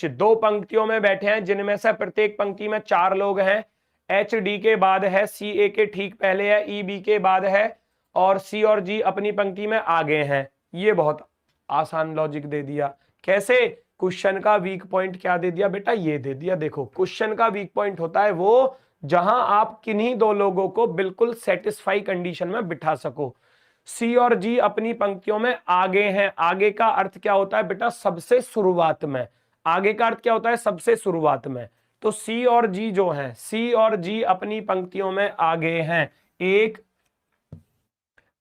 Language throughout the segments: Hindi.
एच, दो पंक्तियों में बैठे हैं जिनमें से प्रत्येक पंक्ति में 4 लोग हैं। एच डी के बाद है, सी ए के ठीक पहले है, ई बी के बाद है, और सी और जी अपनी पंक्ति में आगे हैं। ये बहुत आसान लॉजिक दे दिया। कैसे? क्वेश्चन का वीक पॉइंट क्या दे दिया बेटा? ये दे दिया। देखो, क्वेश्चन का वीक पॉइंट होता है वो जहां आप किन्हीं दो लोगों को बिल्कुल सेटिस्फाई कंडीशन में बिठा सको। सी और जी अपनी पंक्तियों में आगे हैं। आगे का अर्थ क्या होता है बेटा? सबसे शुरुआत में। आगे का अर्थ क्या होता है? सबसे शुरुआत में। तो सी और जी जो है, सी और जी अपनी पंक्तियों में आगे हैं। एक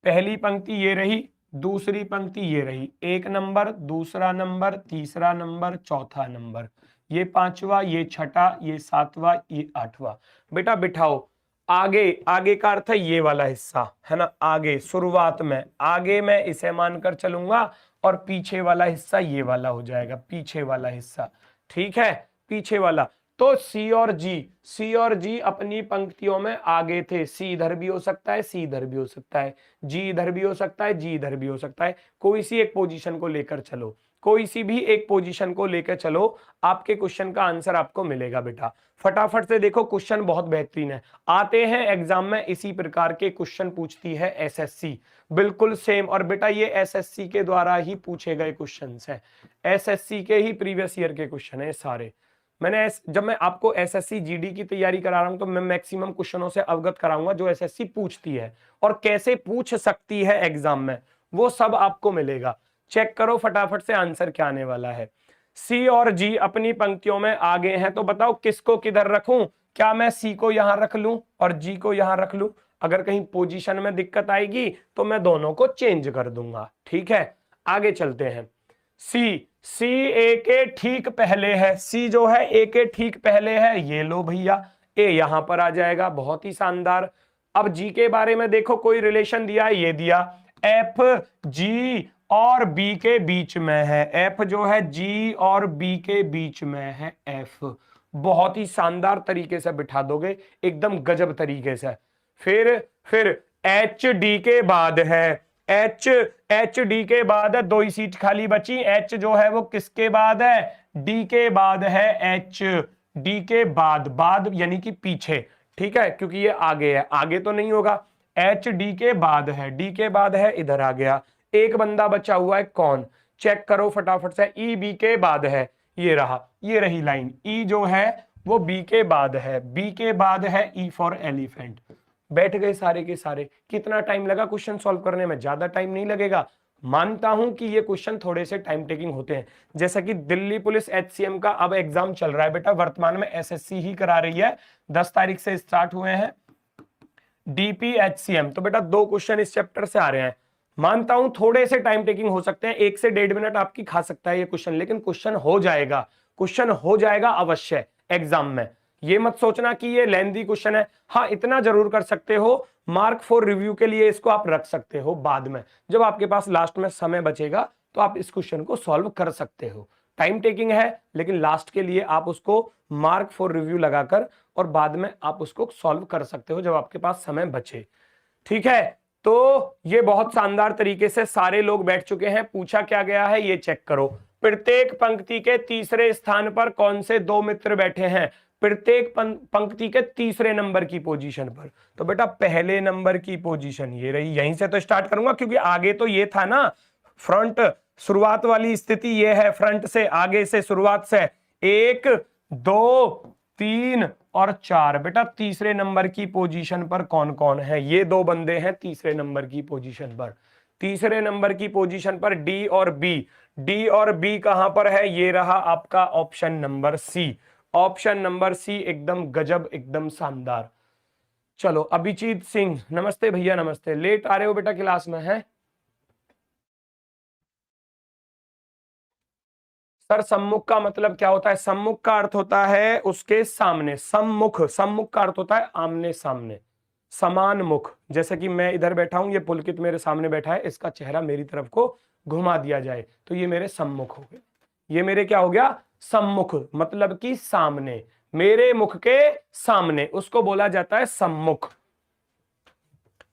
पहली पंक्ति ये रही, दूसरी पंक्ति ये रही, 1 नंबर, दूसरा नंबर, तीसरा नंबर, चौथा नंबर, ये 5वां, ये 6वां, ये 7वां, ये 8वां। बेटा बिठाओ। आगे, आगे का अर्थ है ये वाला हिस्सा, है ना? आगे शुरुआत में, आगे मैं इसे मानकर चलूंगा, और पीछे वाला हिस्सा ये वाला हो जाएगा, पीछे वाला हिस्सा। ठीक है, पीछे वाला। तो सी और जी अपनी पंक्तियों में आगे थे। सी इधर भी हो सकता है, सी इधर भी हो सकता है, जी इधर भी हो सकता है, जी इधर भी हो सकता है। कोई सी एक पोजीशन को लेकर चलो, कोई सी भी एक पोजीशन को लेकर चलो, आपके क्वेश्चन का आंसर आपको मिलेगा बेटा। फटाफट से देखो, क्वेश्चन बहुत बेहतरीन है। आते हैं एग्जाम में इसी प्रकार के क्वेश्चन पूछती है एसएससी, बिल्कुल सेम। और बेटा ये एसएससी के द्वारा ही पूछे गए क्वेश्चन है, एसएससी के ही प्रीवियस ईयर के क्वेश्चन है सारे। जब मैं आपको एसएससी जीडी की तैयारी करा रहा हूं तो मैं मैक्सिमम क्वेश्चनों से अवगत कराऊंगा जो एसएससी पूछती है और कैसे पूछ सकती है एग्जाम में, वो सब आपको मिलेगा। चेक करो फटाफट से आंसर क्या आने वाला है। सी और जी अपनी पंक्तियों में आगे हैं, तो बताओ किसको किधर रखूं? क्या मैं सी को यहां रख लूं और जी को यहां रख लूं? अगर कहीं पोजीशन में दिक्कत आएगी तो मैं दोनों को चेंज कर दूंगा। ठीक है, आगे चलते हैं। सी ए के ठीक पहले है, सी जो है ए के ठीक पहले है, ये लो भैया, ए यहां पर आ जाएगा, बहुत ही शानदार। अब जी के बारे में देखो, कोई रिलेशन दिया है, ये दिया, एफ जी और बी के बीच में है। एफ जो है जी और बी के बीच में है, एफ। बहुत ही शानदार तरीके से बिठा दोगे, एकदम गजब तरीके से। फिर एच डी के बाद है, एच डी के बाद है, 2 ही सीट खाली बची। एच जो है वो किसके बाद है? डी के बाद है। एच डी के बाद यानी कि पीछे। ठीक है, क्योंकि ये आगे है, आगे तो नहीं होगा। एच डी के बाद है, डी के बाद है, इधर आ गया। एक बंदा बचा हुआ है, कौन? चेक करो फटाफट से। ई बी के बाद है, ये रहा, ये रही लाइन। ई जो है वो बी के बाद है, बी के बाद है ई फॉर एलिफेंट। बैठ गए सारे के सारे। कितना टाइम लगा क्वेश्चन सॉल्व करने में? ज्यादा टाइम नहीं लगेगा। मानता हूं कि ये क्वेश्चन थोड़े से टाइम टेकिंग होते हैं, जैसा कि दिल्ली पुलिस एचसीएम का अब एग्जाम चल रहा है बेटा, वर्तमान में एसएससी ही करा रही है, 10 तारीख से स्टार्ट हुए हैं डीपीएचसीएम। तो बेटा 2 क्वेश्चन इस चैप्टर से आ रहे हैं। मानता हूं थोड़े से टाइम टेकिंग हो सकते हैं, 1 से 1.5 मिनट आपकी खा सकता है ये क्वेश्चन, लेकिन क्वेश्चन हो जाएगा, क्वेश्चन हो जाएगा अवश्य एग्जाम में। ये मत सोचना कि ये लेंथी क्वेश्चन है। हाँ, इतना जरूर कर सकते हो, मार्क फॉर रिव्यू के लिए इसको आप रख सकते हो बाद में, जब आपके पास लास्ट में समय बचेगा तो आप इस क्वेश्चन को सॉल्व कर सकते हो। टाइम टेकिंग है, लेकिन लास्ट के लिए आप उसको मार्क फॉर रिव्यू लगाकर और बाद में आप उसको सॉल्व कर सकते हो जब आपके पास समय बचे। ठीक है, तो ये बहुत शानदार तरीके से सारे लोग बैठ चुके हैं। पूछा क्या गया है ये चेक करो। प्रत्येक पंक्ति के तीसरे स्थान पर कौन से 2 मित्र बैठे हैं? प्रत्येक पंक्ति के तीसरे नंबर की पोजीशन पर। तो बेटा पहले नंबर की पोजीशन ये रही, यहीं से तो स्टार्ट करूंगा क्योंकि आगे तो ये था ना, फ्रंट शुरुआत वाली स्थिति ये है, फ्रंट से, आगे से, शुरुआत से। 1 2 3 और 4। बेटा तीसरे नंबर की पोजीशन पर कौन कौन है? ये 2 बंदे हैं तीसरे नंबर की पोजीशन पर। तीसरे नंबर की पोजीशन पर डी और बी। डी और बी कहां पर है? ये रहा आपका option number C. Option number C एकदम गजब, एकदम शानदार। चलो अभिजीत सिंह, नमस्ते भैया, नमस्ते। लेट आ रहे हो बेटा क्लास में? है सर सम्मुख का मतलब क्या होता है? सम्मुख का अर्थ होता है उसके सामने। सम्मुख, सम्मुख का अर्थ होता है आमने सामने, समान मुख। जैसे कि मैं इधर बैठा हूं, ये पुलकित मेरे सामने बैठा है, इसका चेहरा मेरी तरफ को घुमा दिया जाए तो ये मेरे सम्मुख हो गए। ये मेरे क्या हो गया? सम्मुख, मतलब कि सामने, मेरे मुख के सामने, उसको बोला जाता है सम्मुख।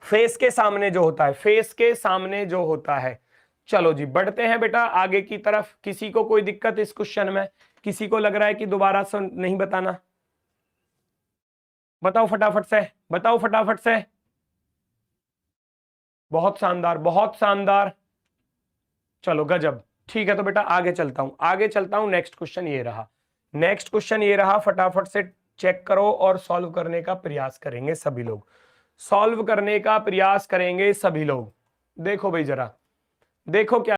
फेस के सामने जो होता है, फेस के सामने जो होता है। चलो जी बढ़ते हैं बेटा आगे की तरफ। किसी को कोई दिक्कत इस क्वेश्चन में? किसी को लग रहा है कि दोबारा से नहीं बताना? बताओ फटाफट से, बताओ फटाफट से। बहुत शानदार, बहुत शानदार, चलो गजब। ठीक है, तो बेटा आगे चलता हूं, आगे चलता हूं। नेक्स्ट क्वेश्चन ये रहा, नेक्स्ट क्वेश्चन ये रहा, फटाफट से चेक करो और सॉल्व करने का प्रयास करेंगे सभी लोग, सॉल्व करने का प्रयास करेंगे सभी लोग। देखो भाई जरा, देखो क्या